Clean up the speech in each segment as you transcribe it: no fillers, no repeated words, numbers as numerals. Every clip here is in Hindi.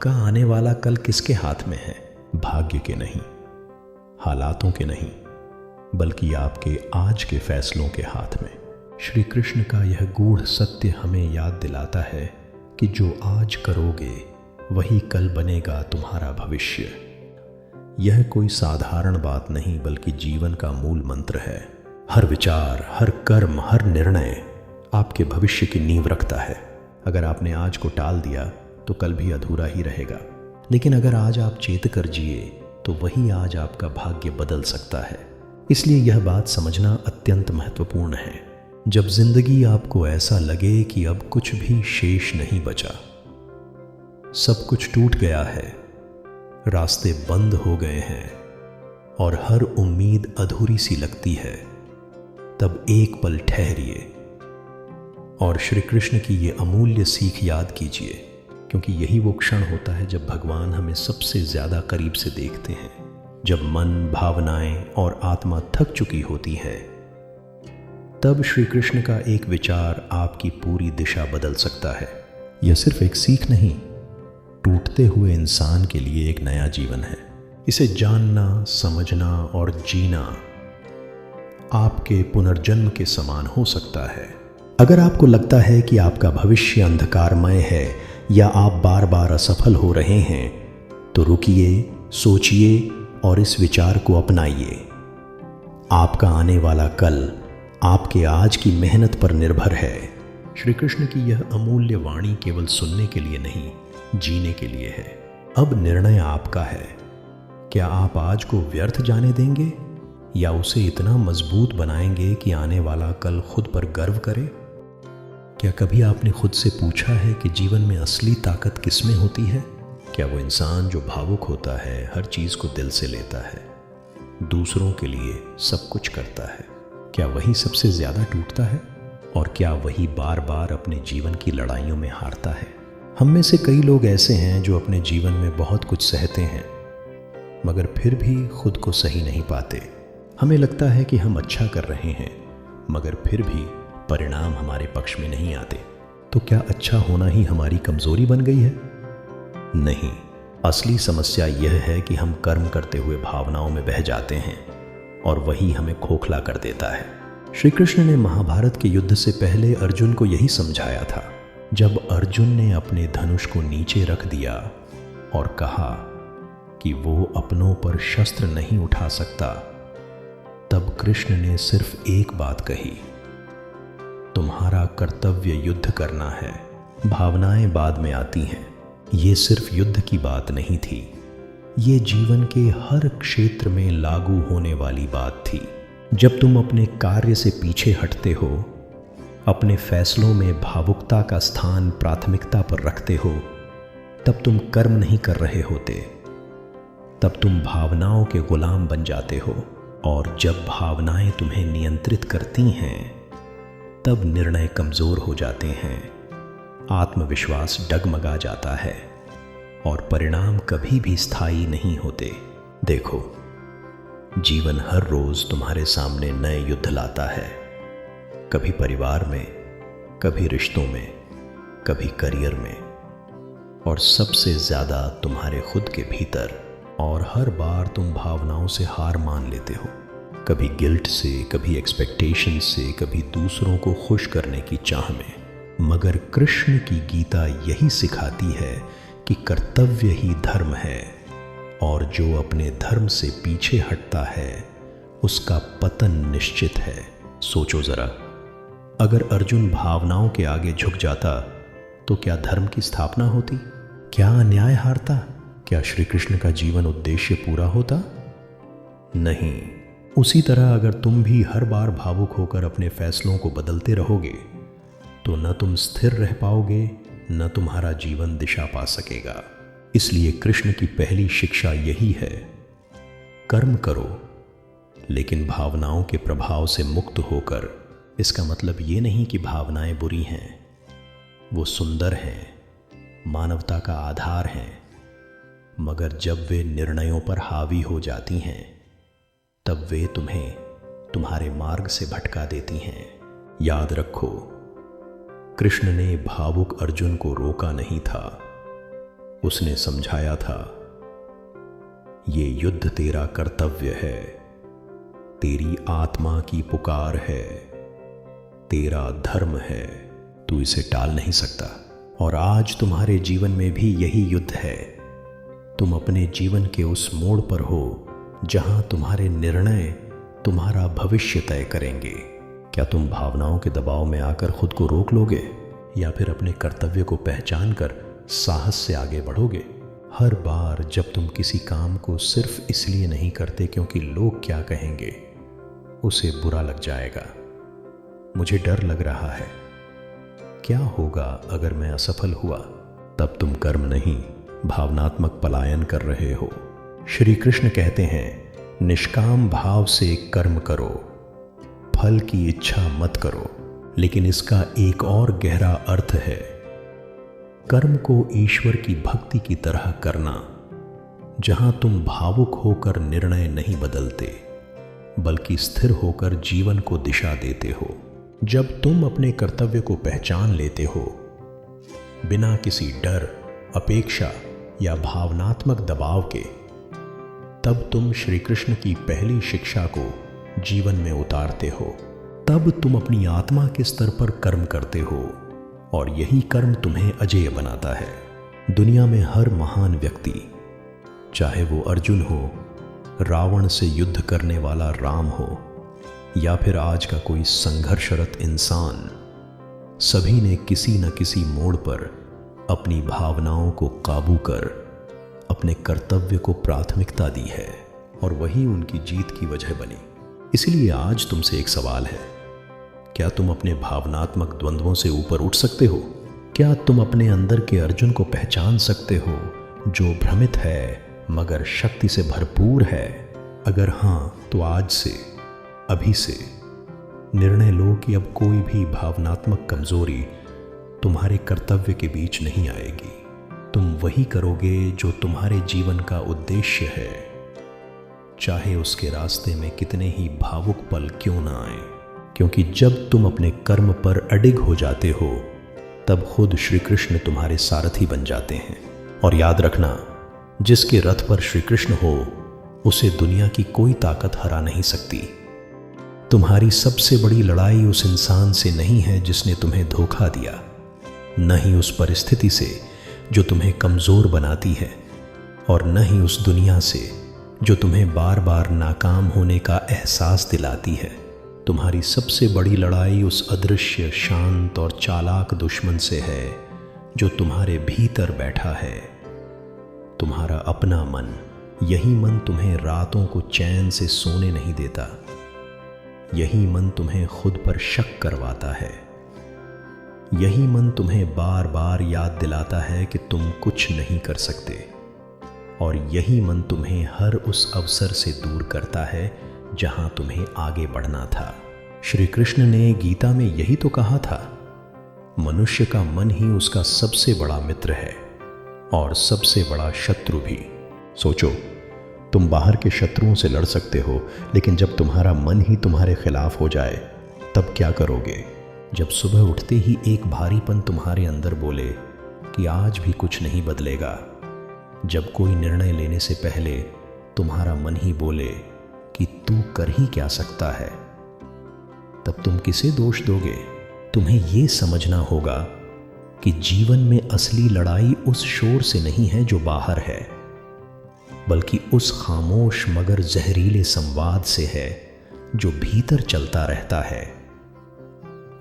आपका आने वाला कल किसके हाथ में है? भाग्य के नहीं, हालातों के नहीं, बल्कि आपके आज के फैसलों के हाथ में। श्री कृष्ण का यह गूढ़ सत्य हमें याद दिलाता है कि जो आज करोगे वही कल बनेगा तुम्हारा भविष्य। यह कोई साधारण बात नहीं, बल्कि जीवन का मूल मंत्र है। हर विचार, हर कर्म, हर निर्णय आपके भविष्य की नींव रखता है। अगर आपने आज को टाल दिया तो कल भी अधूरा ही रहेगा, लेकिन अगर आज आप चेत कर जिए तो वही आज आपका भाग्य बदल सकता है। इसलिए यह बात समझना अत्यंत महत्वपूर्ण है। जब जिंदगी आपको ऐसा लगे कि अब कुछ भी शेष नहीं बचा, सब कुछ टूट गया है, रास्ते बंद हो गए हैं और हर उम्मीद अधूरी सी लगती है, तब एक पल ठहरिए और श्री कृष्ण की ये अमूल्य सीख याद कीजिए, क्योंकि यही वो क्षण होता है जब भगवान हमें सबसे ज्यादा करीब से देखते हैं। जब मन, भावनाएं और आत्मा थक चुकी होती है, तब श्री कृष्ण का एक विचार आपकी पूरी दिशा बदल सकता है। यह सिर्फ एक सीख नहीं, टूटते हुए इंसान के लिए एक नया जीवन है। इसे जानना, समझना और जीना आपके पुनर्जन्म के समान हो सकता है। अगर आपको लगता है कि आपका भविष्य अंधकारमय है या आप बार बार असफल हो रहे हैं, तो रुकिए, सोचिए और इस विचार को अपनाइए। आपका आने वाला कल आपके आज की मेहनत पर निर्भर है। श्री कृष्ण की यह अमूल्य वाणी केवल सुनने के लिए नहीं, जीने के लिए है। अब निर्णय आपका है। क्या आप आज को व्यर्थ जाने देंगे या उसे इतना मजबूत बनाएंगे कि आने वाला कल खुद पर गर्व करे? क्या कभी आपने खुद से पूछा है कि जीवन में असली ताकत किसमें होती है? क्या वो इंसान जो भावुक होता है, हर चीज को दिल से लेता है, दूसरों के लिए सब कुछ करता है, क्या वही सबसे ज्यादा टूटता है? और क्या वही बार बार अपने जीवन की लड़ाइयों में हारता है? हम में से कई लोग ऐसे हैं जो अपने जीवन में बहुत कुछ सहते हैं, मगर फिर भी खुद को सही नहीं पाते। हमें लगता है कि हम अच्छा कर रहे हैं, मगर फिर भी परिणाम हमारे पक्ष में नहीं आते। तो क्या अच्छा होना ही हमारी कमजोरी बन गई है? नहीं, असली समस्या यह है कि हम कर्म करते हुए भावनाओं में बह जाते हैं और वही हमें खोखला कर देता है। श्री कृष्ण ने महाभारत के युद्ध से पहले अर्जुन को यही समझाया था। जब अर्जुन ने अपने धनुष को नीचे रख दिया और कहा कि वो अपनों पर शस्त्र नहीं उठा सकता, तब कृष्ण ने सिर्फ एक बात कही, तुम्हारा कर्तव्य युद्ध करना है। भावनाएं बाद में आती हैं। ये सिर्फ युद्ध की बात नहीं थी, ये जीवन के हर क्षेत्र में लागू होने वाली बात थी। जब तुम अपने कार्य से पीछे हटते हो, अपने फैसलों में भावुकता का स्थान प्राथमिकता पर रखते हो, तब तुम कर्म नहीं कर रहे होते, तब तुम भावनाओं के गुलाम बन जाते हो। और जब भावनाएं तुम्हें नियंत्रित करती हैं, तब निर्णय कमजोर हो जाते हैं, आत्मविश्वास डगमगा जाता है और परिणाम कभी भी स्थायी नहीं होते। देखो, जीवन हर रोज तुम्हारे सामने नए युद्ध लाता है, कभी परिवार में, कभी रिश्तों में, कभी करियर में, और सबसे ज्यादा तुम्हारे खुद के भीतर। और हर बार तुम भावनाओं से हार मान लेते हो, कभी गिल्ट से, कभी एक्सपेक्टेशन से, कभी दूसरों को खुश करने की चाह में। मगर कृष्ण की गीता यही सिखाती है कि कर्तव्य ही धर्म है, और जो अपने धर्म से पीछे हटता है उसका पतन निश्चित है। सोचो जरा, अगर अर्जुन भावनाओं के आगे झुक जाता तो क्या धर्म की स्थापना होती? क्या अन्याय हारता? क्या श्री कृष्ण का जीवन उद्देश्य पूरा होता? नहीं। उसी तरह अगर तुम भी हर बार भावुक होकर अपने फैसलों को बदलते रहोगे, तो न तुम स्थिर रह पाओगे, न तुम्हारा जीवन दिशा पा सकेगा। इसलिए कृष्ण की पहली शिक्षा यही है, कर्म करो, लेकिन भावनाओं के प्रभाव से मुक्त होकर। इसका मतलब ये नहीं कि भावनाएं बुरी हैं, वो सुंदर हैं, मानवता का आधार हैं, मगर जब वे निर्णयों पर हावी हो जाती हैं, तब वे तुम्हें तुम्हारे मार्ग से भटका देती हैं। याद रखो, कृष्ण ने भावुक अर्जुन को रोका नहीं था, उसने समझाया था, ये युद्ध तेरा कर्तव्य है, तेरी आत्मा की पुकार है, तेरा धर्म है, तू इसे टाल नहीं सकता। और आज तुम्हारे जीवन में भी यही युद्ध है। तुम अपने जीवन के उस मोड़ पर हो जहां तुम्हारे निर्णय तुम्हारा भविष्य तय करेंगे। क्या तुम भावनाओं के दबाव में आकर खुद को रोक लोगे, या फिर अपने कर्तव्य को पहचान कर साहस से आगे बढ़ोगे? हर बार जब तुम किसी काम को सिर्फ इसलिए नहीं करते क्योंकि लोग क्या कहेंगे, उसे बुरा लग जाएगा, मुझे डर लग रहा है, क्या होगा अगर मैं असफल हुआ, तब तुम कर्म नहीं भावनात्मक पलायन कर रहे हो। श्री कृष्ण कहते हैं, निष्काम भाव से कर्म करो, फल की इच्छा मत करो। लेकिन इसका एक और गहरा अर्थ है, कर्म को ईश्वर की भक्ति की तरह करना, जहां तुम भावुक होकर निर्णय नहीं बदलते बल्कि स्थिर होकर जीवन को दिशा देते हो। जब तुम अपने कर्तव्य को पहचान लेते हो बिना किसी डर, अपेक्षा या भावनात्मक दबाव के, तब तुम श्री कृष्ण की पहली शिक्षा को जीवन में उतारते हो। तब तुम अपनी आत्मा के स्तर पर कर्म करते हो और यही कर्म तुम्हें अजेय बनाता है। दुनिया में हर महान व्यक्ति, चाहे वो अर्जुन हो, रावण से युद्ध करने वाला राम हो, या फिर आज का कोई संघर्षरत इंसान, सभी ने किसी न किसी मोड़ पर अपनी भावनाओं को काबू कर अपने कर्तव्य को प्राथमिकता दी है और वही उनकी जीत की वजह बनी। इसलिए आज तुमसे एक सवाल है, क्या तुम अपने भावनात्मक द्वंद्वों से ऊपर उठ सकते हो? क्या तुम अपने अंदर के अर्जुन को पहचान सकते हो जो भ्रमित है मगर शक्ति से भरपूर है? अगर हाँ, तो आज से, अभी से निर्णय लो कि अब कोई भी भावनात्मक कमजोरी तुम्हारे कर्तव्य के बीच नहीं आएगी। तुम वही करोगे जो तुम्हारे जीवन का उद्देश्य है, चाहे उसके रास्ते में कितने ही भावुक पल क्यों ना आए। क्योंकि जब तुम अपने कर्म पर अडिग हो जाते हो, तब खुद श्री कृष्ण तुम्हारे सारथी बन जाते हैं। और याद रखना, जिसके रथ पर श्री कृष्ण हो, उसे दुनिया की कोई ताकत हरा नहीं सकती। तुम्हारी सबसे बड़ी लड़ाई उस इंसान से नहीं है जिसने तुम्हें धोखा दिया, न ही उस परिस्थिति से जो तुम्हें कमजोर बनाती है, और न ही उस दुनिया से जो तुम्हें बार बार नाकाम होने का एहसास दिलाती है। तुम्हारी सबसे बड़ी लड़ाई उस अदृश्य, शांत और चालाक दुश्मन से है जो तुम्हारे भीतर बैठा है, तुम्हारा अपना मन। यही मन तुम्हें रातों को चैन से सोने नहीं देता। यही मन तुम्हें खुद पर शक करवाता है। यही मन तुम्हें बार बार याद दिलाता है कि तुम कुछ नहीं कर सकते। और यही मन तुम्हें हर उस अवसर से दूर करता है जहां तुम्हें आगे बढ़ना था। श्री कृष्ण ने गीता में यही तो कहा था, मनुष्य का मन ही उसका सबसे बड़ा मित्र है और सबसे बड़ा शत्रु भी। सोचो, तुम बाहर के शत्रुओं से लड़ सकते हो, लेकिन जब तुम्हारा मन ही तुम्हारे खिलाफ हो जाए तब क्या करोगे? जब सुबह उठते ही एक भारीपन तुम्हारे अंदर बोले कि आज भी कुछ नहीं बदलेगा, जब कोई निर्णय लेने से पहले तुम्हारा मन ही बोले कि तू कर ही क्या सकता है, तब तुम किसे दोष दोगे? तुम्हें यह समझना होगा कि जीवन में असली लड़ाई उस शोर से नहीं है जो बाहर है, बल्कि उस खामोश मगर जहरीले संवाद से है जो भीतर चलता रहता है।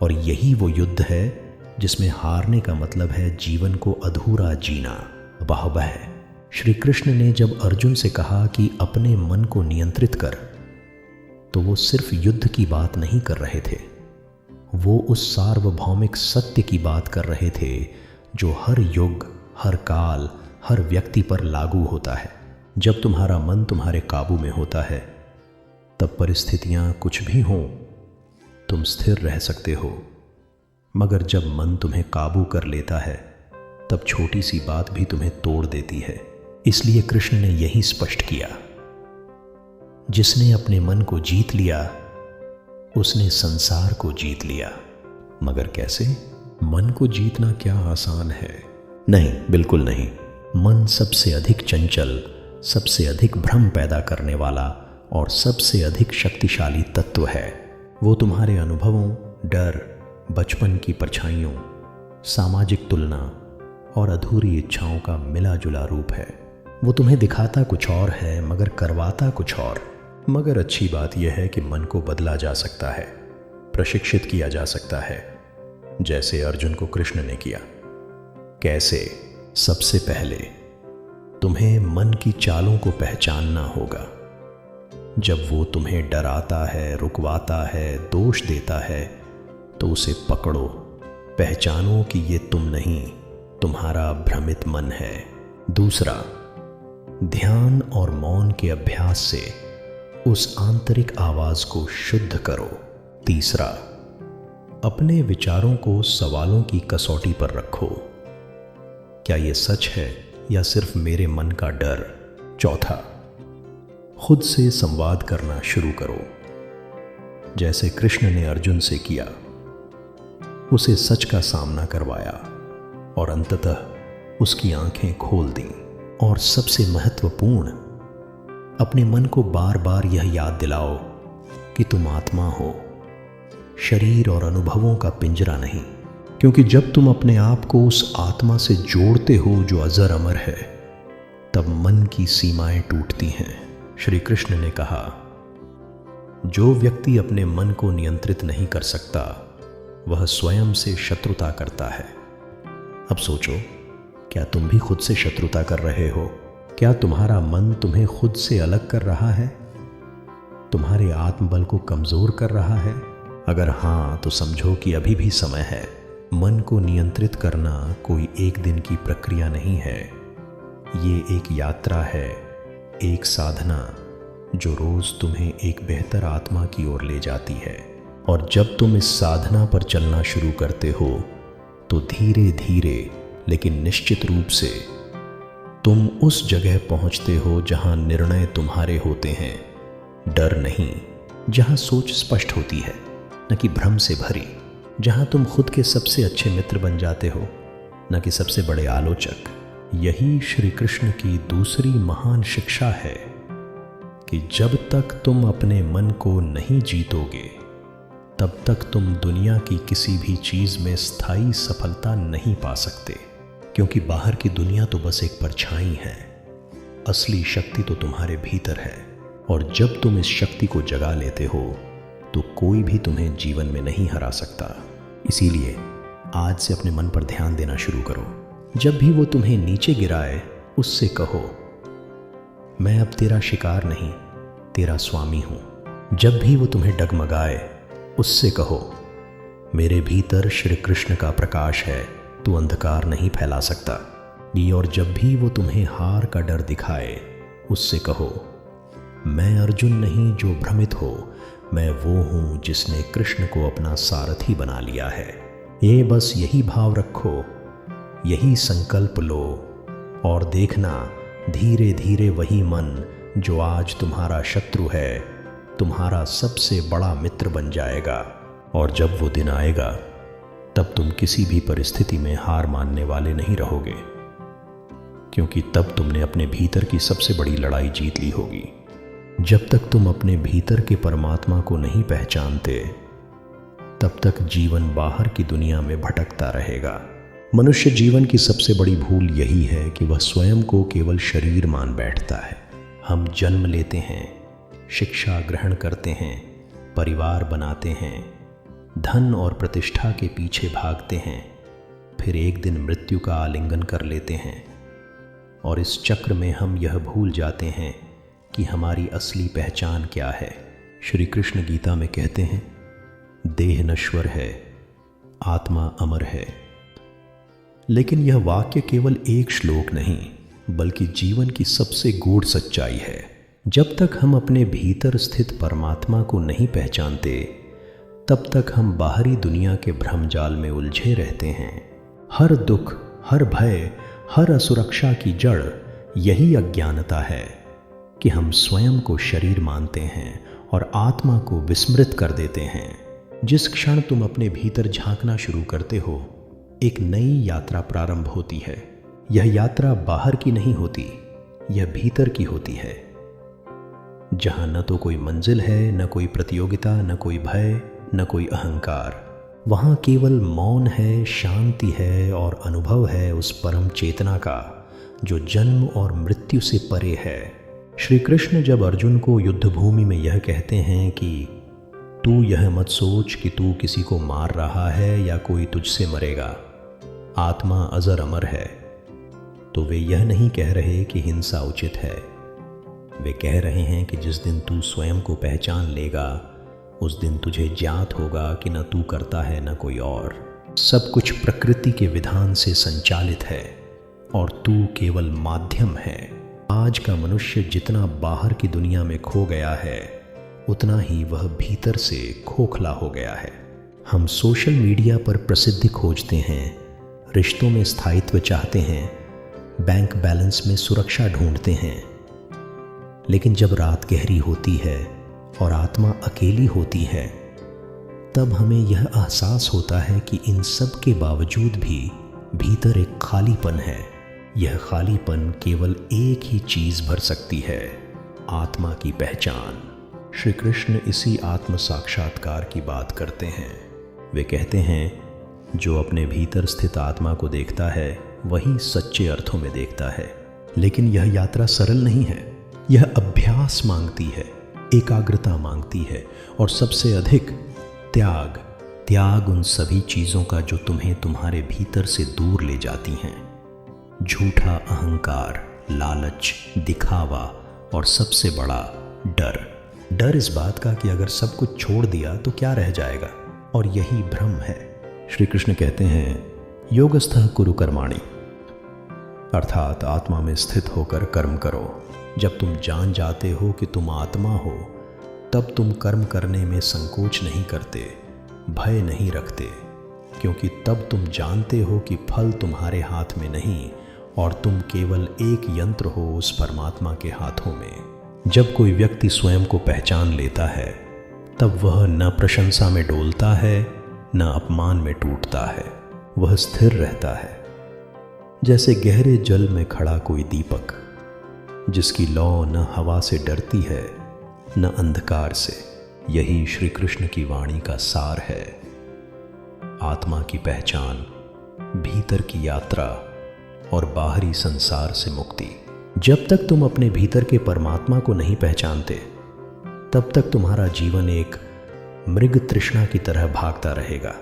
और यही वो युद्ध है जिसमें हारने का मतलब है जीवन को अधूरा जीना। वाह! श्री कृष्ण ने जब अर्जुन से कहा कि अपने मन को नियंत्रित कर, तो वो सिर्फ युद्ध की बात नहीं कर रहे थे, वो उस सार्वभौमिक सत्य की बात कर रहे थे जो हर युग, हर काल, हर व्यक्ति पर लागू होता है। जब तुम्हारा मन तुम्हारे काबू में होता है, तब परिस्थितियां कुछ भी हों, तुम स्थिर रह सकते हो। मगर जब मन तुम्हें काबू कर लेता है, तब छोटी सी बात भी तुम्हें तोड़ देती है। इसलिए कृष्ण ने यही स्पष्ट किया, जिसने अपने मन को जीत लिया उसने संसार को जीत लिया। मगर कैसे? मन को जीतना क्या आसान है? नहीं, बिल्कुल नहीं। मन सबसे अधिक चंचल, सबसे अधिक भ्रम पैदा करने वाला और सबसे अधिक शक्तिशाली तत्व है। वो तुम्हारे अनुभवों, डर, बचपन की परछाइयों, सामाजिक तुलना और अधूरी इच्छाओं का मिला जुला रूप है। वो तुम्हें दिखाता कुछ और है मगर करवाता कुछ और। मगर अच्छी बात यह है कि मन को बदला जा सकता है, प्रशिक्षित किया जा सकता है, जैसे अर्जुन को कृष्ण ने किया। कैसे? सबसे पहले तुम्हें मन की चालों को पहचानना होगा। जब वो तुम्हें डराता है, रुकवाता है, दोष देता है, तो उसे पकड़ो, पहचानो कि ये तुम नहीं, तुम्हारा भ्रमित मन है। दूसरा, ध्यान और मौन के अभ्यास से उस आंतरिक आवाज को शुद्ध करो। तीसरा, अपने विचारों को सवालों की कसौटी पर रखो। क्या ये सच है या सिर्फ मेरे मन का डर? चौथा, खुद से संवाद करना शुरू करो, जैसे कृष्ण ने अर्जुन से किया। उसे सच का सामना करवाया और अंततः उसकी आंखें खोल दीं। और सबसे महत्वपूर्ण, अपने मन को बार बार यह याद दिलाओ कि तुम आत्मा हो, शरीर और अनुभवों का पिंजरा नहीं। क्योंकि जब तुम अपने आप को उस आत्मा से जोड़ते हो जो अजर अमर है, तब मन की सीमाएं टूटती हैं। श्री कृष्ण ने कहा, जो व्यक्ति अपने मन को नियंत्रित नहीं कर सकता, वह स्वयं से शत्रुता करता है। अब सोचो, क्या तुम भी खुद से शत्रुता कर रहे हो? क्या तुम्हारा मन तुम्हें खुद से अलग कर रहा है, तुम्हारे आत्मबल को कमजोर कर रहा है? अगर हाँ, तो समझो कि अभी भी समय है। मन को नियंत्रित करना कोई एक दिन की प्रक्रिया नहीं है। ये एक यात्रा है, एक साधना जो रोज तुम्हें एक बेहतर आत्मा की ओर ले जाती है। और जब तुम इस साधना पर चलना शुरू करते हो, तो धीरे धीरे लेकिन निश्चित रूप से तुम उस जगह पहुंचते हो जहां निर्णय तुम्हारे होते हैं, डर नहीं, जहां सोच स्पष्ट होती है, न कि भ्रम से भरी, जहां तुम खुद के सबसे अच्छे मित्र बन जाते हो, न कि सबसे बड़े आलोचक। यही श्री कृष्ण की दूसरी महान शिक्षा है कि जब तक तुम अपने मन को नहीं जीतोगे, तब तक तुम दुनिया की किसी भी चीज में स्थायी सफलता नहीं पा सकते। क्योंकि बाहर की दुनिया तो बस एक परछाई है, असली शक्ति तो तुम्हारे भीतर है। और जब तुम इस शक्ति को जगा लेते हो, तो कोई भी तुम्हें जीवन में नहीं हरा सकता। इसीलिए आज से अपने मन पर ध्यान देना शुरू करो। जब भी वो तुम्हें नीचे गिराए, उससे कहो, मैं अब तेरा शिकार नहीं, तेरा स्वामी हूं। जब भी वो तुम्हें डगमगाए, उससे कहो, मेरे भीतर श्री कृष्ण का प्रकाश है, तू अंधकार नहीं फैला सकता। और जब भी वो तुम्हें हार का डर दिखाए, उससे कहो, मैं अर्जुन नहीं जो भ्रमित हो, मैं वो हूं जिसने कृष्ण को अपना सारथी बना लिया है। ये बस यही भाव रखो, यही संकल्प लो, और देखना धीरे धीरे वही मन जो आज तुम्हारा शत्रु है, तुम्हारा सबसे बड़ा मित्र बन जाएगा। और जब वो दिन आएगा, तब तुम किसी भी परिस्थिति में हार मानने वाले नहीं रहोगे, क्योंकि तब तुमने अपने भीतर की सबसे बड़ी लड़ाई जीत ली होगी। जब तक तुम अपने भीतर के परमात्मा को नहीं पहचानते, तब तक जीवन बाहर की दुनिया में भटकता रहेगा। मनुष्य जीवन की सबसे बड़ी भूल यही है कि वह स्वयं को केवल शरीर मान बैठता है। हम जन्म लेते हैं, शिक्षा ग्रहण करते हैं, परिवार बनाते हैं, धन और प्रतिष्ठा के पीछे भागते हैं, फिर एक दिन मृत्यु का आलिंगन कर लेते हैं। और इस चक्र में हम यह भूल जाते हैं कि हमारी असली पहचान क्या है। श्री कृष्ण गीता में कहते हैं, देह नश्वर है, आत्मा अमर है। लेकिन यह वाक्य केवल एक श्लोक नहीं, बल्कि जीवन की सबसे गूढ़ सच्चाई है। जब तक हम अपने भीतर स्थित परमात्मा को नहीं पहचानते, तब तक हम बाहरी दुनिया के भ्रमजाल में उलझे रहते हैं। हर दुख, हर भय, हर असुरक्षा की जड़ यही अज्ञानता है कि हम स्वयं को शरीर मानते हैं और आत्मा को विस्मृत कर देते हैं। जिस क्षण तुम अपने भीतर झांकना शुरू करते हो, एक नई यात्रा प्रारंभ होती है। यह यात्रा बाहर की नहीं होती, यह भीतर की होती है, जहां न तो कोई मंजिल है, न कोई प्रतियोगिता, न कोई भय, न कोई अहंकार। वहां केवल मौन है, शांति है और अनुभव है उस परम चेतना का जो जन्म और मृत्यु से परे है। श्री कृष्ण जब अर्जुन को युद्ध भूमि में यह कहते हैं कि तू यह मत सोच कि तू किसी को मार रहा है या कोई तुझसे मरेगा, आत्मा अजर अमर है, तो वे यह नहीं कह रहे कि हिंसा उचित है। वे कह रहे हैं कि जिस दिन तू स्वयं को पहचान लेगा उस दिन तुझे ज्ञात होगा कि न तू करता है न कोई और। सब कुछ प्रकृति के विधान से संचालित है और तू केवल माध्यम है। आज का मनुष्य जितना बाहर की दुनिया में खो गया है उतना ही वह भीतर से खोखला हो गया है। हम सोशल मीडिया पर प्रसिद्धि खोजते हैं, रिश्तों में स्थायित्व चाहते हैं, बैंक बैलेंस में सुरक्षा ढूंढते हैं, लेकिन जब रात गहरी होती है और आत्मा अकेली होती है तब हमें यह एहसास होता है कि इन सब के बावजूद भी भीतर एक खालीपन है। यह खालीपन केवल एक ही चीज भर सकती है, आत्मा की पहचान। श्री कृष्ण इसी आत्म साक्षात्कार की बात करते हैं। वे कहते हैं जो अपने भीतर स्थित आत्मा को देखता है वही सच्चे अर्थों में देखता है। लेकिन यह यात्रा सरल नहीं है, यह अभ्यास मांगती है, एकाग्रता मांगती है और सबसे अधिक त्याग। त्याग उन सभी चीजों का जो तुम्हें तुम्हारे भीतर से दूर ले जाती हैं। झूठा अहंकार, लालच, दिखावा और सबसे बड़ा डर। डर इस बात का कि अगर सब कुछ छोड़ दिया तो क्या रह जाएगा, और यही भ्रम है। श्री कृष्ण कहते हैं योगस्थः कुरु कर्माणि, अर्थात आत्मा में स्थित होकर कर्म करो। जब तुम जान जाते हो कि तुम आत्मा हो तब तुम कर्म करने में संकोच नहीं करते, भय नहीं रखते, क्योंकि तब तुम जानते हो कि फल तुम्हारे हाथ में नहीं और तुम केवल एक यंत्र हो उस परमात्मा के हाथों में। जब कोई व्यक्ति स्वयं को पहचान लेता है तब वह न प्रशंसा में डोलता है न अपमान में टूटता है, वह स्थिर रहता है जैसे गहरे जल में खड़ा कोई दीपक, जिसकी लौ न हवा से डरती है न अंधकार से। यही श्री कृष्ण की वाणी का सार है। आत्मा की पहचान, भीतर की यात्रा और बाहरी संसार से मुक्ति। जब तक तुम अपने भीतर के परमात्मा को नहीं पहचानते तब तक तुम्हारा जीवन एक मृग तृष्णा की तरह भागता रहेगा,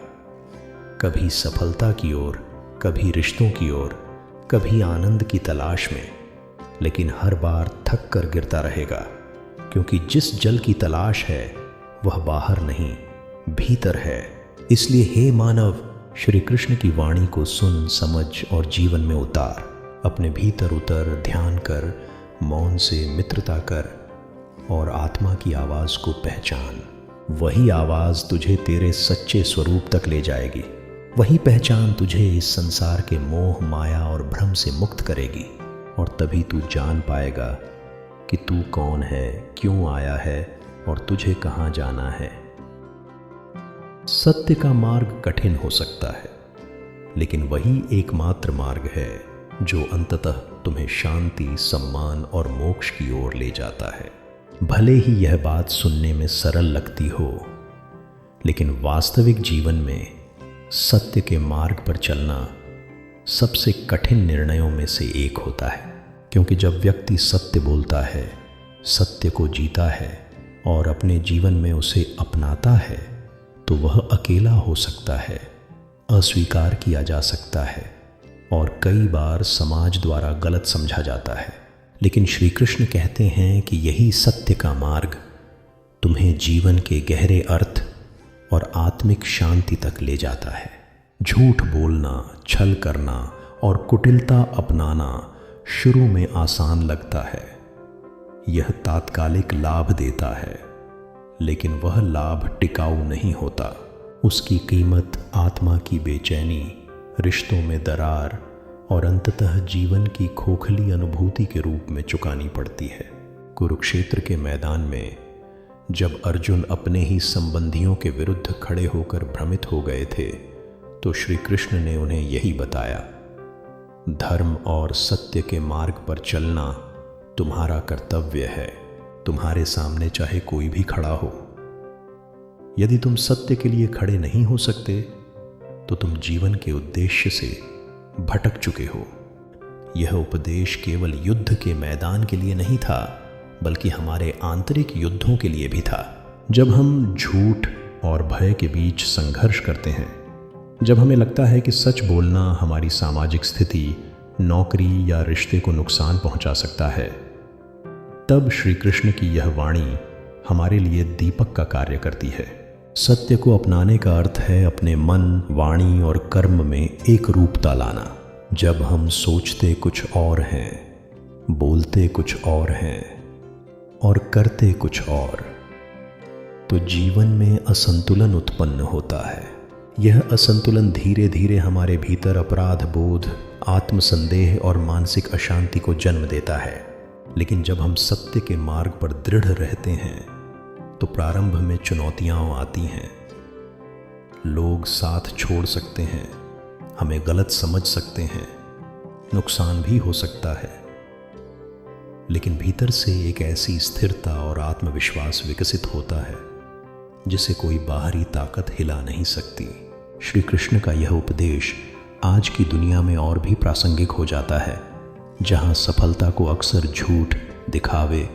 कभी सफलता की ओर, कभी रिश्तों की ओर, कभी आनंद की तलाश में, लेकिन हर बार थक कर गिरता रहेगा, क्योंकि जिस जल की तलाश है वह बाहर नहीं भीतर है। इसलिए हे मानव, श्री कृष्ण की वाणी को सुन, समझ और जीवन में उतार। अपने भीतर उतर, ध्यान कर, मौन से मित्रता कर और आत्मा की आवाज को पहचान। वही आवाज तुझे तेरे सच्चे स्वरूप तक ले जाएगी। वही पहचान तुझे इस संसार के मोह, माया और भ्रम से मुक्त करेगी और तभी तू जान पाएगा कि तू कौन है, क्यों आया है और तुझे कहाँ जाना है। सत्य का मार्ग कठिन हो सकता है, लेकिन वही एकमात्र मार्ग है जो अंततः तुम्हें शांति, सम्मान और मोक्ष की ओर ले जाता है। भले ही यह बात सुनने में सरल लगती हो, लेकिन वास्तविक जीवन में सत्य के मार्ग पर चलना सबसे कठिन निर्णयों में से एक होता है, क्योंकि जब व्यक्ति सत्य बोलता है, सत्य को जीता है और अपने जीवन में उसे अपनाता है तो वह अकेला हो सकता है, अस्वीकार किया जा सकता है और कई बार समाज द्वारा गलत समझा जाता है। लेकिन श्री कृष्ण कहते हैं कि यही सत्य का मार्ग तुम्हें जीवन के गहरे अर्थ और आत्मिक शांति तक ले जाता है। झूठ बोलना, छल करना और कुटिलता अपनाना शुरू में आसान लगता है। यह तात्कालिक लाभ देता है, लेकिन वह लाभ टिकाऊ नहीं होता। उसकी कीमत आत्मा की बेचैनी, रिश्तों में दरार और अंततः जीवन की खोखली अनुभूति के रूप में चुकानी पड़ती है। कुरुक्षेत्र के मैदान में जब अर्जुन अपने ही संबंधियों के विरुद्ध खड़े होकर भ्रमित हो गए थे तो श्री कृष्ण ने उन्हें यही बताया धर्म और सत्य के मार्ग पर चलना तुम्हारा कर्तव्य है, तुम्हारे सामने चाहे कोई भी खड़ा हो। यदि तुम सत्य के लिए खड़े नहीं हो सकते तो तुम जीवन के उद्देश्य से भटक चुके हो। यह उपदेश केवल युद्ध के मैदान के लिए नहीं था, बल्कि हमारे आंतरिक युद्धों के लिए भी था। जब हम झूठ और भय के बीच संघर्ष करते हैं, जब हमें लगता है कि सच बोलना हमारी सामाजिक स्थिति, नौकरी या रिश्ते को नुकसान पहुंचा सकता है, तब श्री कृष्ण की यह वाणी हमारे लिए दीपक का कार्य करती है। सत्य को अपनाने का अर्थ है अपने मन, वाणी और कर्म में एक रूपता लाना। जब हम सोचते कुछ और हैं, बोलते कुछ और हैं और करते कुछ और, तो जीवन में असंतुलन उत्पन्न होता है। यह असंतुलन धीरे धीरे हमारे भीतर अपराध बोध, आत्मसंदेह और मानसिक अशांति को जन्म देता है। लेकिन जब हम सत्य के मार्ग पर दृढ़ रहते हैं तो प्रारंभ में चुनौतियां आती हैं। लोग साथ छोड़ सकते हैं, हमें गलत समझ सकते हैं, नुकसान भी हो सकता है, लेकिन भीतर से एक ऐसी स्थिरता और आत्मविश्वास विकसित होता है जिसे कोई बाहरी ताकत हिला नहीं सकती। श्री कृष्ण का यह उपदेश आज की दुनिया में और भी प्रासंगिक हो जाता है, जहां सफलता को अक्सर झूठ, दिखावे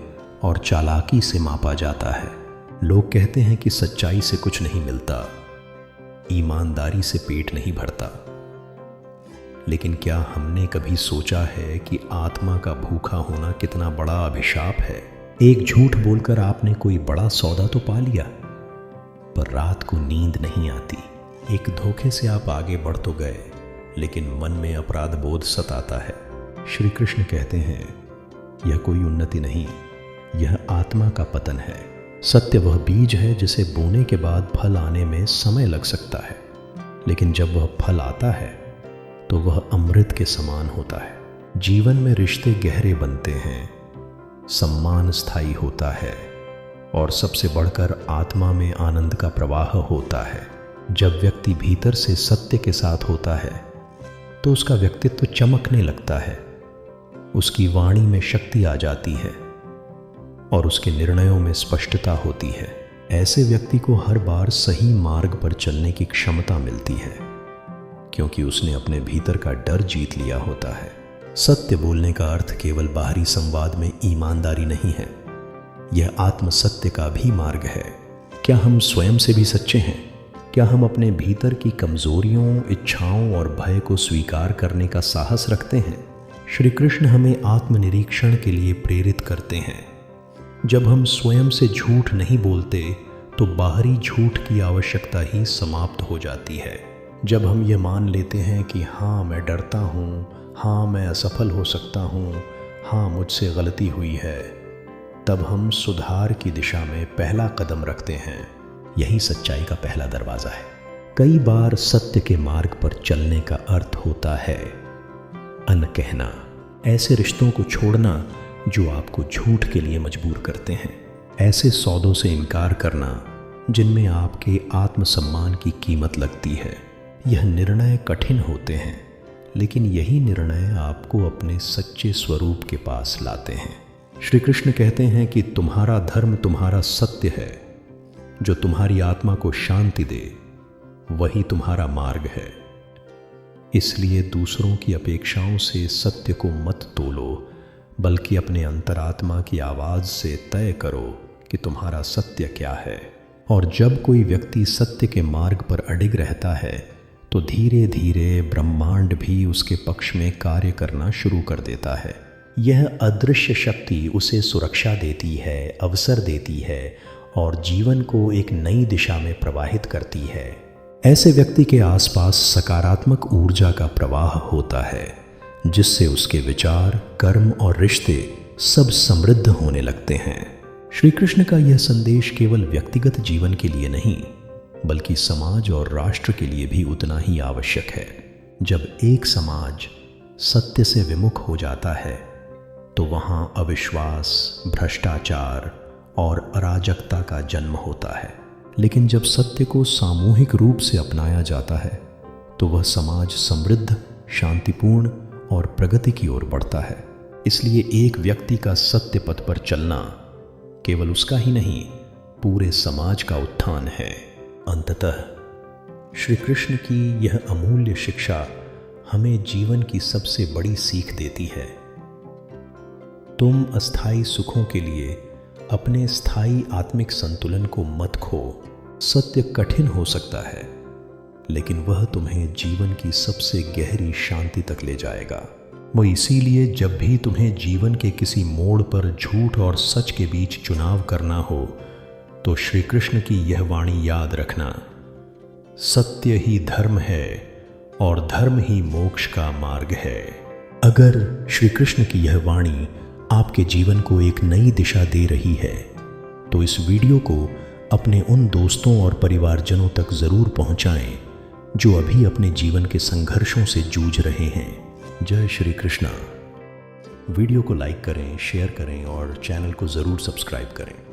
और चालाकी से मापा जाता है। लोग कहते हैं कि सच्चाई से कुछ नहीं मिलता, ईमानदारी से पेट नहीं भरता। लेकिन क्या हमने कभी सोचा है कि आत्मा का भूखा होना कितना बड़ा अभिशाप है? एक झूठ बोलकर आपने कोई बड़ा सौदा तो पा लिया, पर रात को नींद नहीं आती। एक धोखे से आप आगे बढ़ तो गए, लेकिन मन में अपराध बोध सताता है। श्री कृष्ण कहते हैं, यह कोई उन्नति नहीं, यह आत्मा का पतन है। सत्य वह बीज है जिसे बोने के बाद फल आने में समय लग सकता है, लेकिन जब वह फल आता है तो वह अमृत के समान होता है। जीवन में रिश्ते गहरे बनते हैं, सम्मान स्थायी होता है और सबसे बढ़कर आत्मा में आनंद का प्रवाह होता है। जब व्यक्ति भीतर से सत्य के साथ होता है तो उसका व्यक्तित्व चमकने लगता है, उसकी वाणी में शक्ति आ जाती है और उसके निर्णयों में स्पष्टता होती है। ऐसे व्यक्ति को हर बार सही मार्ग पर चलने की क्षमता मिलती है, क्योंकि उसने अपने भीतर का डर जीत लिया होता है। सत्य बोलने का अर्थ केवल बाहरी संवाद में ईमानदारी नहीं है, यह आत्म सत्य का भी मार्ग है। क्या हम स्वयं से भी सच्चे हैं? क्या हम अपने भीतर की कमजोरियों, इच्छाओं और भय को स्वीकार करने का साहस रखते हैं? श्री कृष्ण हमें आत्मनिरीक्षण के लिए प्रेरित करते हैं। जब हम स्वयं से झूठ नहीं बोलते तो बाहरी झूठ की आवश्यकता ही समाप्त हो जाती है। जब हम ये मान लेते हैं कि हाँ मैं डरता हूँ, हाँ मैं असफल हो सकता हूँ, हाँ मुझसे गलती हुई है, तब हम सुधार की दिशा में पहला कदम रखते हैं। यही सच्चाई का पहला दरवाजा है। कई बार सत्य के मार्ग पर चलने का अर्थ होता है अनकहना, ऐसे रिश्तों को छोड़ना जो आपको झूठ के लिए मजबूर करते हैं, ऐसे सौदों से इनकार करना जिनमें आपके आत्मसम्मान की कीमत लगती है। यह निर्णय कठिन होते हैं, लेकिन यही निर्णय आपको अपने सच्चे स्वरूप के पास लाते हैं। श्री कृष्ण कहते हैं कि तुम्हारा धर्म तुम्हारा सत्य है, जो तुम्हारी आत्मा को शांति दे, वही तुम्हारा मार्ग है। इसलिए दूसरों की अपेक्षाओं से सत्य को मत तोलो, बल्कि अपने अंतरात्मा की आवाज से तय करो कि तुम्हारा सत्य क्या है। और जब कोई व्यक्ति सत्य के मार्ग पर अडिग रहता है तो धीरे धीरे ब्रह्मांड भी उसके पक्ष में कार्य करना शुरू कर देता है। यह अदृश्य शक्ति उसे सुरक्षा देती है, अवसर देती है और जीवन को एक नई दिशा में प्रवाहित करती है। ऐसे व्यक्ति के आसपास सकारात्मक ऊर्जा का प्रवाह होता है, जिससे उसके विचार, कर्म और रिश्ते सब समृद्ध होने लगते हैं। श्री कृष्ण का यह संदेश केवल व्यक्तिगत जीवन के लिए नहीं, बल्कि समाज और राष्ट्र के लिए भी उतना ही आवश्यक है। जब एक समाज सत्य से विमुख हो जाता है तो वहाँ अविश्वास, भ्रष्टाचार और अराजकता का जन्म होता है। लेकिन जब सत्य को सामूहिक रूप से अपनाया जाता है तो वह समाज समृद्ध, शांतिपूर्ण और प्रगति की ओर बढ़ता है। इसलिए एक व्यक्ति का सत्य पथ पर चलना केवल उसका ही नहीं, पूरे समाज का उत्थान है। अंततः श्री कृष्ण की यह अमूल्य शिक्षा हमें जीवन की सबसे बड़ी सीख देती है। तुम अस्थायी सुखों के लिए अपने स्थायी आत्मिक संतुलन को मत खो। सत्य कठिन हो सकता है, लेकिन वह तुम्हें जीवन की सबसे गहरी शांति तक ले जाएगा। वो इसीलिए जब भी तुम्हें जीवन के किसी मोड़ पर झूठ और सच के बीच चुनाव करना हो, तो श्री कृष्ण की यह वाणी याद रखना, सत्य ही धर्म है और धर्म ही मोक्ष का मार्ग है। अगर श्री कृष्ण की यह वाणी आपके जीवन को एक नई दिशा दे रही है, तो इस वीडियो को अपने उन दोस्तों और परिवारजनों तक जरूर पहुंचाएं जो अभी अपने जीवन के संघर्षों से जूझ रहे हैं। जय श्री कृष्णा। वीडियो को लाइक करें, शेयर करें और चैनल को जरूर सब्सक्राइब करें।